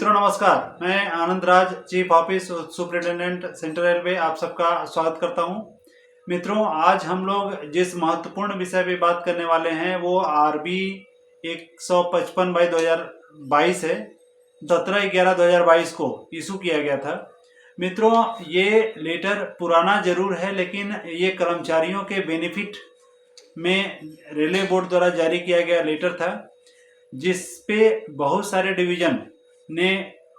मित्रों नमस्कार, मैं Anand Raj, chief office superintendent central railway, आप सबका स्वागत करता हूं। मित्रों, आज हम लोग जिस महत्वपूर्ण विषय पे बात करने वाले हैं वो आरबी 155/2022 है। 17/11/2022 को इशू किया गया था। मित्रों, ये लेटर पुराना जरूर है, लेकिन ये कर्मचारियों के बेनिफिट में रेलवे बोर्ड द्वारा जारी किया गया लेटर था, जिस पे बहुत सारे डिवीजन ने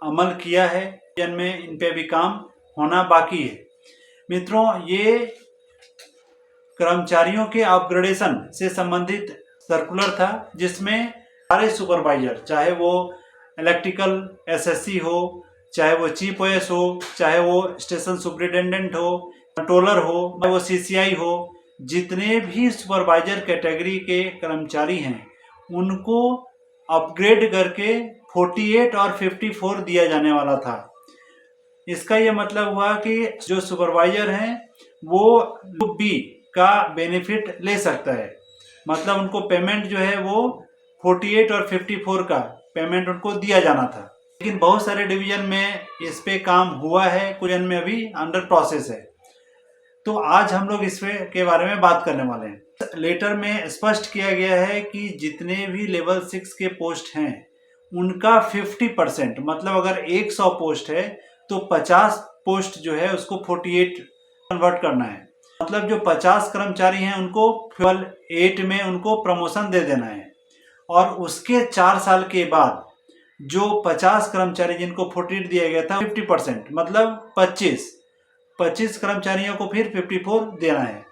अमल किया है। डिवीजन में इन पे अभी काम होना बाकी है। मित्रों, ये कर्मचारियों के अपग्रेडेशन से संबंधित सर्कुलर था, जिसमें सारे सुपरवाइजर, चाहे वो इलेक्ट्रिकल एसएससी हो, चाहे वो चीफ ओएस हो, चाहे वो स्टेशन सुपरिटेंडेंट हो, कंट्रोलर हो, चाहे वो सीसीआई हो, जितने भी सुपरवाइजर कैटेगरी के कर्मचारी हैं उनको अपग्रेड करके 48 और 54 दिया जाने वाला था। इसका ये मतलब हुआ कि जो सुपरवाइजर हैं वो ग्रुप बी का बेनिफिट ले सकता है। मतलब उनको पेमेंट जो है वो 48 और 54 का पेमेंट उनको दिया जाना था। लेकिन बहुत सारे डिवीजन में इस पे काम हुआ है, कुछ में अभी अंडर प्रोसेस है। तो आज हम लोग इस के बारे में बात करने वाले हैं। लेटर में स्पष्ट किया गया है कि जितने भी लेवल 6 के पोस्ट हैं उनका 50%, मतलब अगर 100 पोस्ट है तो 50 पोस्ट जो है उसको 48 कन्वर्ट करना है। मतलब जो 50 कर्मचारी हैं उनको लेवल 8 में उनको प्रमोशन दे देना है, और उसके 4 साल के बाद जो 50 कर्मचारी जिनको 48 दिया गया था 50%, मतलब 25 कर्मचारियों को फिर 54 देना है।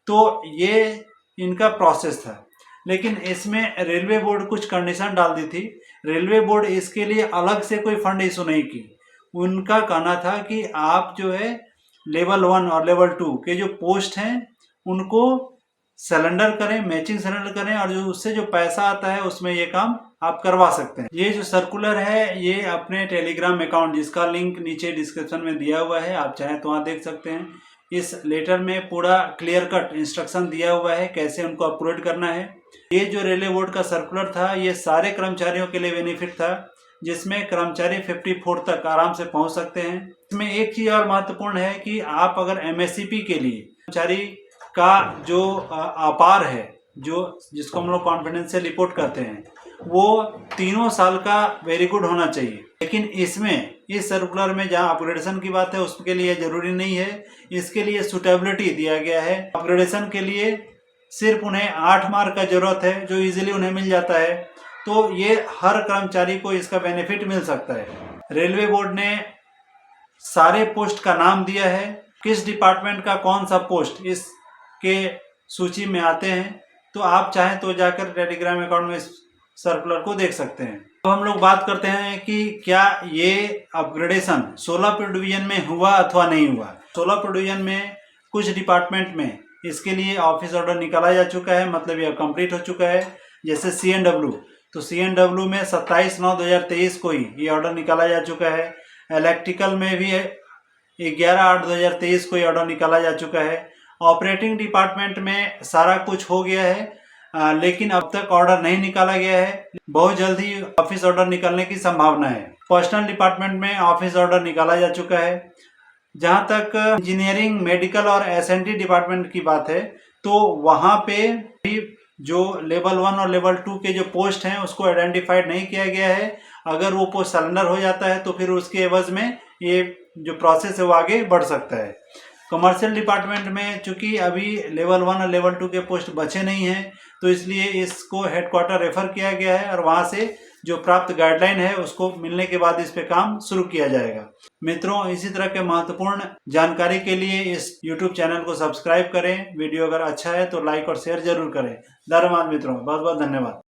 तो ये इनका प्रोसेस था। लेकिन इसमें रेलवे बोर्ड कुछ कंडीशन डाल दी थी। रेलवे बोर्ड इसके लिए अलग से कोई फंड इशू नहीं की। उनका कहना था कि आप जो है लेवल 1 और लेवल 2 के जो पोस्ट हैं उनको सिलेंडर करें, मैचिंग सिलेंडर करें, और जो उससे जो पैसा आता है उसमें ये काम आप करवा सकते हैं। ये जो सर्कुलर है ये अपने टेलीग्राम अकाउंट, जिसका लिंक नीचे डिस्क्रिप्शन में दिया हुआ है, आप चाहें तो वहाँ देख सकते हैं। इस लेटर में पूरा क्लियर कट इंस्ट्रक्शन दिया हुआ है कैसे उनको अपलोड करना है। ये जो रेलवे बोर्ड का सर्कुलर था ये सारे कर्मचारियों के लिए बेनिफिट था, जिसमें कर्मचारी 54 तक आराम से पहुंच सकते हैं। इसमें एक चीज और महत्वपूर्ण है कि आप अगर एमएससीपी के लिए कर्मचारी का जो अपार है, जो जिसको हम लोग कॉन्फिडेंशियल रिपोर्ट करते हैं, वो 3 साल का वेरी गुड होना चाहिए। लेकिन इसमें इस सर्कुलर में जहाँ अपग्रेडेशन की बात है उसके लिए जरूरी नहीं है। इसके लिए सुटेबिलिटी दिया गया है। अपग्रेडेशन के लिए सिर्फ उन्हें 8 मार्क का जरूरत है, जो इजीली उन्हें मिल जाता है। तो ये हर कर्मचारी को इसका बेनिफिट मिल सकता है। रेलवे बोर्ड ने सारे पोस्ट का नाम दिया है, किस डिपार्टमेंट का कौन सा पोस्ट इसके सूची में आते हैं। तो आप चाहें तो जाकर टेलीग्राम अकाउंट में सर्कुलर को देख सकते हैं। अब हम लोग बात करते हैं कि क्या ये अपग्रेडेशन 16 डिवीजन में हुआ अथवा नहीं हुआ। 16 डिवीजन में कुछ डिपार्टमेंट में इसके लिए ऑफिस ऑर्डर निकाला जा चुका है, मतलब ये कंप्लीट हो चुका है। जैसे CNW, तो CNW में 27/9/2023 को ही ये ऑर्डर निकाला जा चुका है। इलेक्ट्रिकल में भी 11/8/2023 को ये ऑर्डर निकाला जा चुका है। ऑपरेटिंग डिपार्टमेंट में सारा कुछ हो गया है, लेकिन अब तक ऑर्डर नहीं निकाला गया है। बहुत जल्द ही ऑफिस ऑर्डर निकलने की संभावना है। पर्सनल डिपार्टमेंट में ऑफिस ऑर्डर निकाला जा चुका है। जहां तक इंजीनियरिंग, मेडिकल और S&T डिपार्टमेंट की बात है, तो वहां पे भी जो लेवल 1 और लेवल 2 के जो पोस्ट हैं उसको आइडेंटिफाइड नहीं किया गया है। अगर वो पोस्ट सरेंडर हो जाता है तो फिर उसके एवज में ये जो प्रोसेस है वो आगे बढ़ सकता है। कमर्शियल डिपार्टमेंट में चूंकि अभी लेवल 1 और लेवल 2 के पोस्ट बचे नहीं हैं, तो इसलिए इसको हेडक्वार्टर रेफर किया गया है, और वहां से जो प्राप्त गाइडलाइन है उसको मिलने के बाद इस पे काम शुरू किया जाएगा। मित्रों, इसी तरह के महत्वपूर्ण जानकारी के लिए इस YouTube चैनल को सब्सक्राइब करें। वीडियो अगर अच्छा है तो लाइक और शेयर जरूर करें। धन्यवाद मित्रों, बहुत बहुत धन्यवाद।